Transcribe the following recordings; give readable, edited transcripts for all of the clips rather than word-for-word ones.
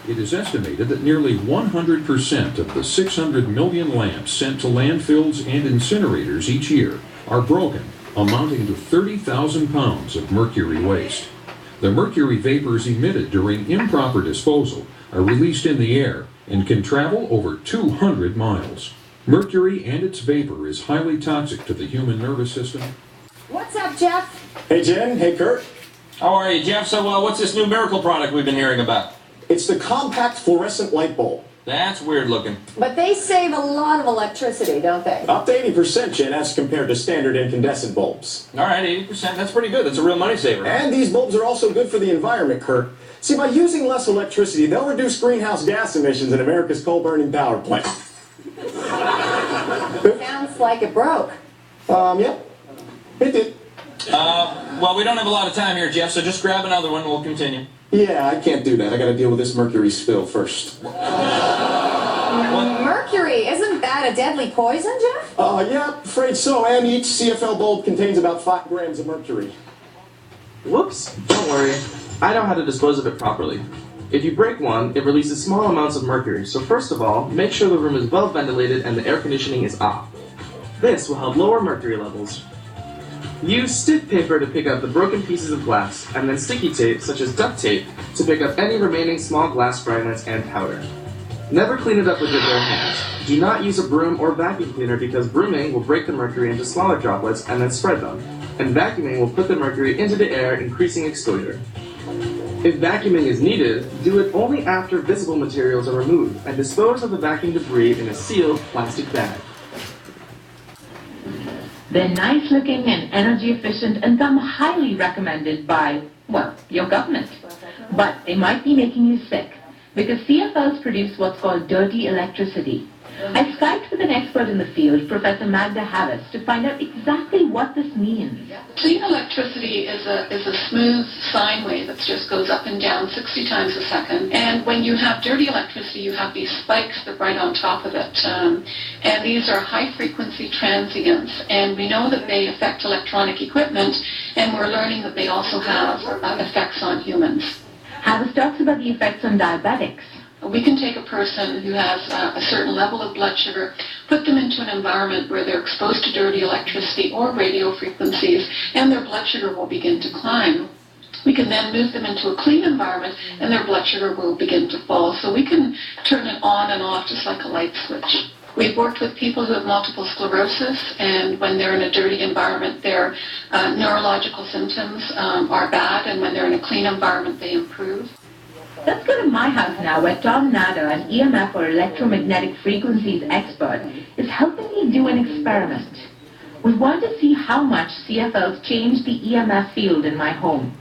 It is estimated that nearly 100% of the 600 million lamps sent to landfills and incinerators each year are broken, amounting to 30,000 pounds of mercury waste. The mercury vapors emitted during improper disposal are released in the air and can travel over 200 miles. Mercury and its vapor is highly toxic to the human nervous system. What's up, Jeff? Hey, Jen. Hey, Kurt. How are you, Jeff? So, what's this new miracle product we've been hearing about? It's the compact fluorescent light bulb. That's weird looking. But they save a lot of electricity, don't they? Up to 80%, Jen, as compared to standard incandescent bulbs. All right, 80%. That's pretty good. That's a real money saver. And these bulbs are also good for the environment, Kurt. See, by using less electricity, they'll reduce greenhouse gas emissions in America's coal-burning power plant. Sounds like it broke. Yep. It did. Well, we don't have a lot of time here, Jeff, so just grab another one and we'll continue. Yeah, I can't do that. I gotta deal with this mercury spill first. Mercury, isn't that a deadly poison, Jeff? Yeah, afraid so. And each CFL bulb contains about 5 grams of mercury. Whoops, don't worry. I know how to dispose of it properly. If you break one, it releases small amounts of mercury, so first of all, make sure the room is well ventilated and the air conditioning is off. This will help lower mercury levels. Use stick paper to pick up the broken pieces of glass, and then sticky tape, such as duct tape, to pick up any remaining small glass fragments and powder. Never clean it up with your bare hands. Do not use a broom or vacuum cleaner because brooming will break the mercury into smaller droplets and then spread them, and vacuuming will put the mercury into the air, increasing exposure. If vacuuming is needed, do it only after visible materials are removed, and dispose of the vacuum debris in a sealed plastic bag. They're nice looking and energy efficient and come highly recommended by, well, your government. But they might be making you sick because CFLs produce what's called dirty electricity. I Skyped with an expert in the field, Professor Magda Harris, to find out exactly what this means. Clean electricity is a smooth sine wave that just goes up and down 60 times a second. And when you have dirty electricity, you have these spikes that right on top of it. And these are high-frequency transients. And we know that they affect electronic equipment, and we're learning that they also have effects on humans. Harris talks about the effects on diabetics. We can take a person who has a certain level of blood sugar, put them into an environment where they're exposed to dirty electricity or radio frequencies, and their blood sugar will begin to climb. We can then move them into a clean environment, and their blood sugar will begin to fall. So we can turn it on and off just like a light switch. We've worked with people who have multiple sclerosis, and when they're in a dirty environment, their neurological symptoms are bad, and when they're in a clean environment, they improve. Let's go to my house now, where Tom Nader, an EMF or electromagnetic frequencies expert, is helping me do an experiment. We want to see how much CFLs change the EMF field in my home.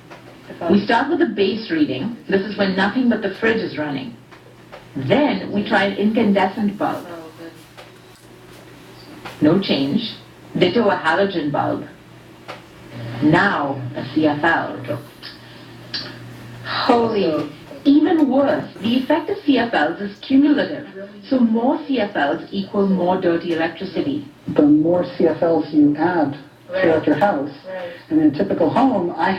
We start with a base reading. This is when nothing but the fridge is running. Then we try an incandescent bulb. No change. Ditto a halogen bulb. Now a CFL. Holy. Even worse, the effect of CFLs is cumulative. So more CFLs equal more dirty electricity. The more CFLs you add throughout your house, and in a typical home, I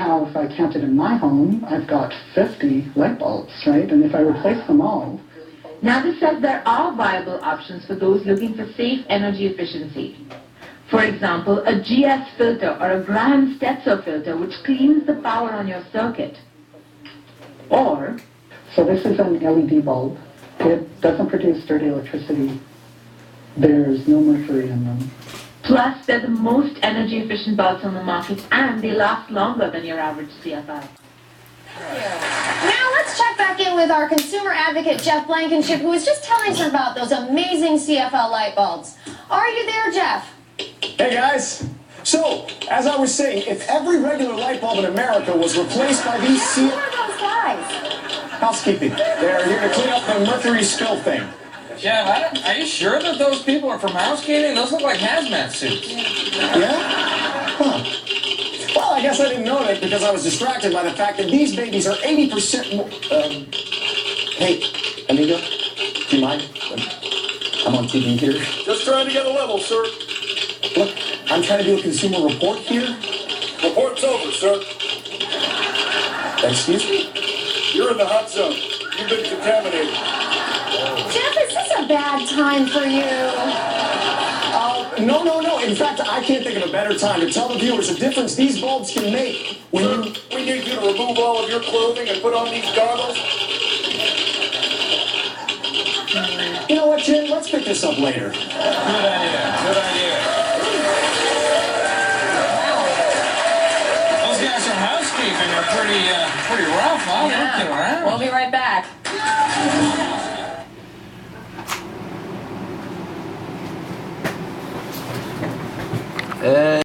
counted in my home, I've got 50 light bulbs, right? And if I replace them all... Now this says there are viable options for those looking for safe energy efficiency. For example, a GS filter or a Graham Stetzer filter which cleans the power on your circuit. Or... So this is an LED bulb. It doesn't produce dirty electricity. There's no mercury in them. Plus, they're the most energy efficient bulbs on the market, and they last longer than your average CFL. Now let's check back in with our consumer advocate, Jeff Blankenship, who was just telling us about those amazing CFL light bulbs. Are you there, Jeff? Hey, guys. So, as I was saying, if every regular light bulb in America was replaced by these Who are those guys? Housekeeping. They're here to clean up the mercury spill thing. Jeff, are you sure that those people are from housekeeping? Those look like hazmat suits. Yeah? Huh. Well, I guess I didn't know that because I was distracted by the fact that these babies are 80% more... Hey, Amiga, do you mind? I'm on TV here. Just trying to get a level, sir. Look, I'm trying to do a consumer report here. Report's over, sir. Excuse me? You're in the hot zone. You've been contaminated. Jeff, is this a bad time for you? No. In fact, I can't think of a better time to tell the viewers the difference these bulbs can make when Sir, we need you to remove all of your clothing and put on these goggles. You know what, Jim? Let's pick this up later. Good idea. Good idea. Those guys from housekeeping are pretty rough, huh? They don't get around. We'll be right back.